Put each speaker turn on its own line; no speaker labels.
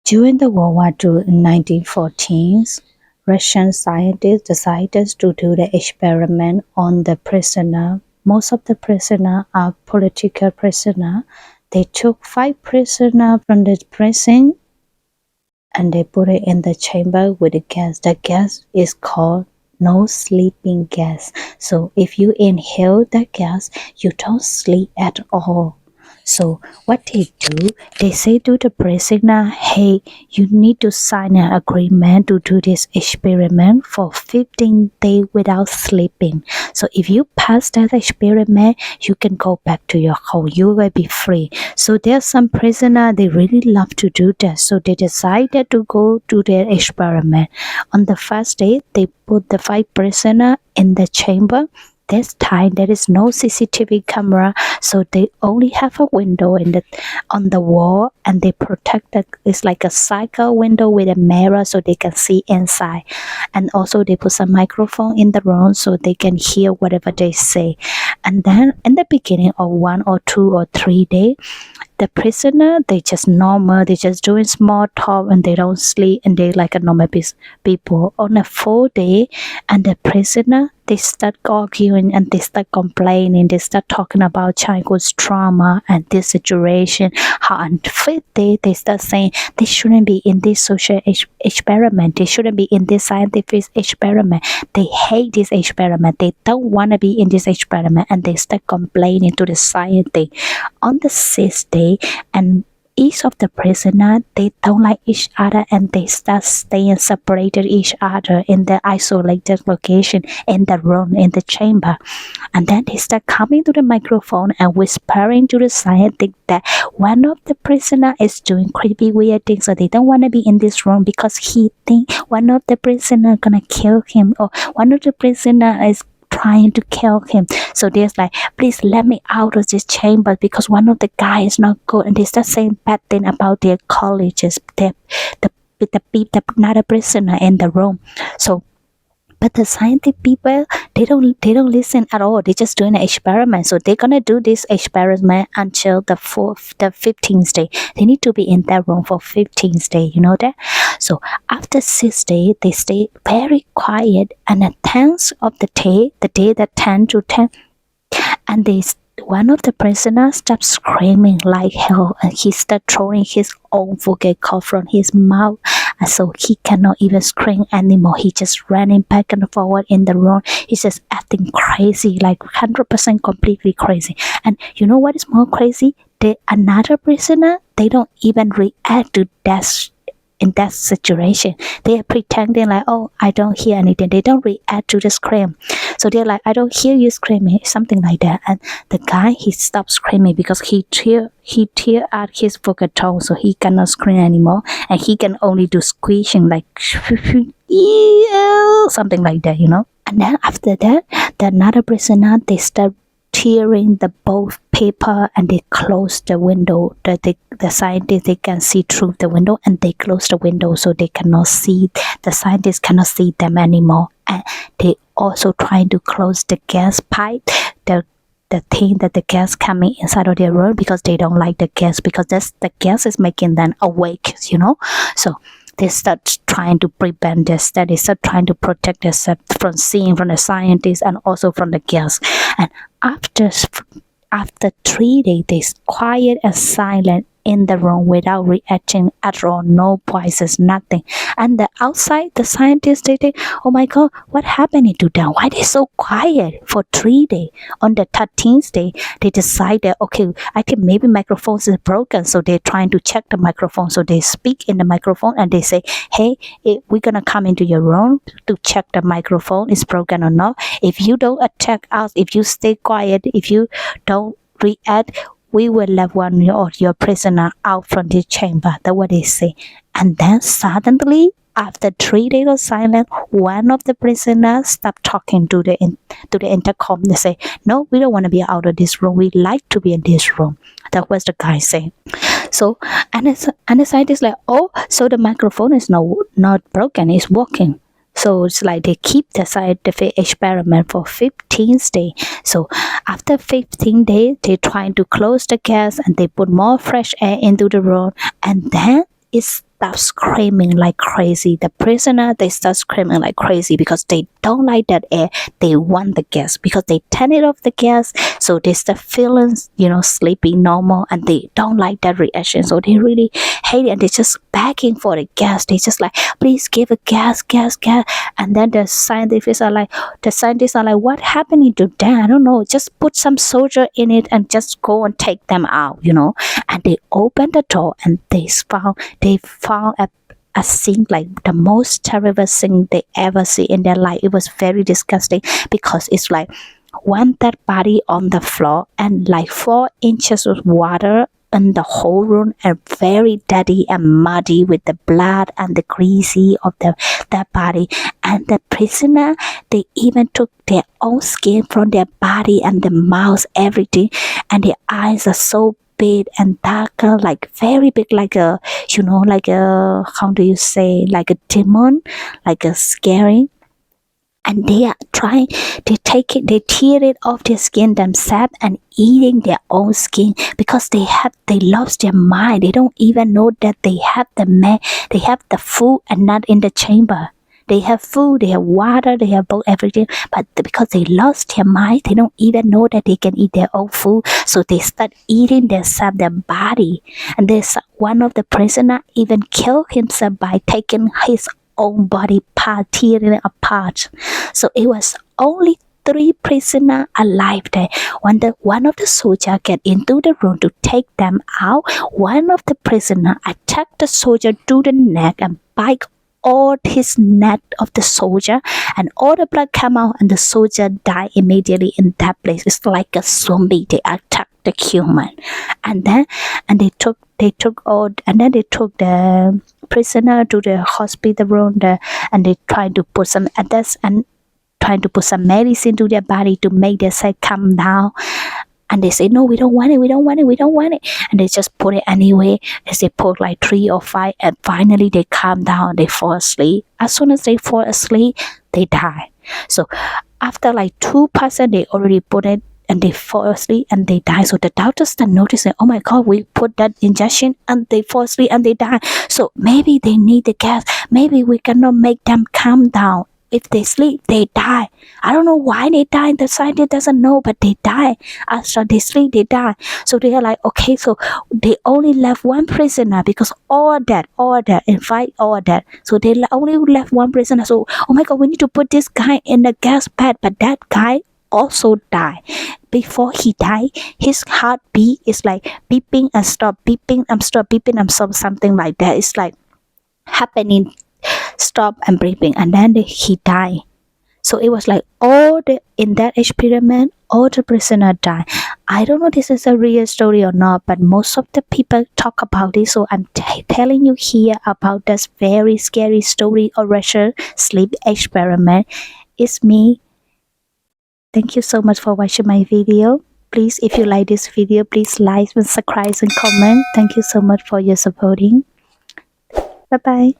During the World War II in 1914, Russian scientists decided to do the experiment on the prisoner. Most of the prisoners are political prisoners. They took 5 prisoners from the prison and they put it in the chamber with the gas. The gas is called no sleeping gas. So if you inhale the gas, you don't sleep at all. So what they do, they say to the prisoner, hey, you need to sign an agreement to do this experiment for 15 days without sleeping. So if you pass that experiment, you can go back to your home. You will be free. So there's some prisoner, they really love to do that. So they decided to go to their experiment. On the first day, they put the 5 prisoner in the chamber. This time there is no CCTV camera, so they only have a window on the wall, and they protect it. It's like a cycle window with a mirror, so they can see inside. And also they put some microphone in the room so they can hear whatever they say. And then in the beginning of 1 or 2 or 3 days, the prisoner, they just normal, they just doing small talk and they don't sleep and they like a normal people. On the 4th day, and the prisoner, they start arguing and they start complaining, they start talking about childhood trauma and this situation. How on 5th day they start saying they shouldn't be in this social experiment, they shouldn't be in this scientific experiment, they hate this experiment, they don't want to be in this experiment, and they start complaining to the scientist. On the 6th day, and each of the prisoner, they don't like each other and they start staying separated each other in the isolated location in the room, in the chamber. And then they start coming to the microphone and whispering to the scientist that one of the prisoner is doing creepy weird things, so they don't want to be in this room because he think one of the prisoner gonna kill him, or one of the prisoner is trying to kill him. So they're like, please let me out of this chamber because one of the guys is not good, and they start saying bad thing about their colleges, the another prisoner in the room. So but the scientific people, they don't listen at all. They're just doing an experiment. So they're gonna do this experiment until the 15th day. They need to be in that room for 15th day. You know that. So after 6 days, they stay very quiet. And at 10th of the day that 10 to 10, and one of the prisoners stopped screaming like hell, and he started throwing his own vocal from his mouth, and so he cannot even scream anymore. He just running back and forward in the room. He's just acting crazy, like 100% completely crazy. And you know what is more crazy? Another prisoner, they don't even react to that in that situation. They are pretending like, oh, I don't hear anything. They don't react to the scream. So they're like, I don't hear you screaming, something like that. And the guy, he stopped screaming because he tear out his vocal tone, so he cannot scream anymore, and he can only do squishing like something like that, you know. And then after that, the another prisoner, they start tearing the both paper, and they close the window. The scientists, they can see through the window, and they close the window so they cannot see, the scientists cannot see them anymore. And they also trying to close the gas pipe, the thing that the gas coming inside of their room, because they don't like the gas, because the gas is making them awake, you know. So they start trying to prevent this, that they start trying to protect themselves from seeing from the scientists and also from the gas. And after 3 days, they quiet and silent in the room without reacting at all, no voices, nothing. And the outside, the scientists, they think, oh my god, what happened to them? Why they so quiet for 3 days? On the 13th day, they decided, okay, I think maybe microphones is broken, so they're trying to check the microphone. So they speak in the microphone and they say, hey, we're gonna come into your room to check the microphone is broken or not. If you don't attack us, if you stay quiet, if you don't react, we will let one of your prisoner out from this chamber. That's what they say. And then suddenly, after 3 days of silence, one of the prisoners stopped talking to the intercom. They say, no, we don't want to be out of this room. We like to be in this room. That was the guy saying. So, and the scientist like, oh, so the microphone is not broken, it's working. So it's like they keep the scientific experiment for 15th day. So after 15 days, they trying to close the gas and they put more fresh air into the room, and then it start screaming like crazy. The prisoner, they start screaming like crazy because they don't like that air. They want the gas because they turn it off the gas. So they start feeling, sleeping normal, and they don't like that reaction. So they really hate it, and they're just begging for the gas. They just like, please give a gas. And then the scientists are like, what happening to them? I don't know. Just put some soldier in it and just go and take them out, And they opened the door and they found a thing like the most terrible thing they ever see in their life. It was very disgusting because it's like one dead body on the floor and like 4 inches of water in the whole room, and very dirty and muddy with the blood and the greasy of that body. And the prisoner, they even took their own skin from their body and the mouth, everything, and their eyes are so big and darker, like very big, like a how do you say, like a demon, like a scary. And they are trying, they tear it off their skin themselves and eating their own skin because they lost their mind. They don't even know that they have the food and not in the chamber. They have food, they have water, they have both everything, but because they lost their mind, they don't even know that they can eat their own food. So they start eating themselves, their body. And there's one of the prisoner even killed himself by taking his own body part, tearing it apart. So it was only 3 prisoners alive there. When one of the soldiers get into the room to take them out, one of the prisoners attacked the soldier to the neck and bite all his neck of the soldier, and all the blood came out, and the soldier died immediately in that place. It's like a zombie. They attacked the human, and they took the prisoner to the hospital room there, and they tried to put some medicine to their body to make their side calm down. And they say, no, we don't want it. And they just put it anyway. As they put like 3 or 5, and finally they calm down, they fall asleep. As soon as they fall asleep, they die. So after like 2%, they already put it, and they fall asleep and they die. So the doctors start noticing, oh my God, we put that injection and they fall asleep and they die. So maybe they need the gas. Maybe we cannot make them calm down. If they sleep, they die. I don't know why they die. The scientist doesn't know, but they die. After they sleep, they die. So they are like, okay, so they only left 1 prisoner because all dead, in fight, all dead. So they only left 1 prisoner. So, oh my God, we need to put this guy in the gas pad, but that guy also died. Before he died, his heartbeat is like beeping and stop, beeping and stop, beeping and stop, something like that. It's like happening, stop and breathing, and then he died. So it was like in that experiment, all the prisoners died. I don't know if this is a real story or not, but most of the people talk about it. So I'm telling you here about this very scary story or Russian sleep experiment. It's me. Thank you so much for watching my video. Please, if you like this video, please like and subscribe and comment. Thank you so much for your supporting. Bye bye.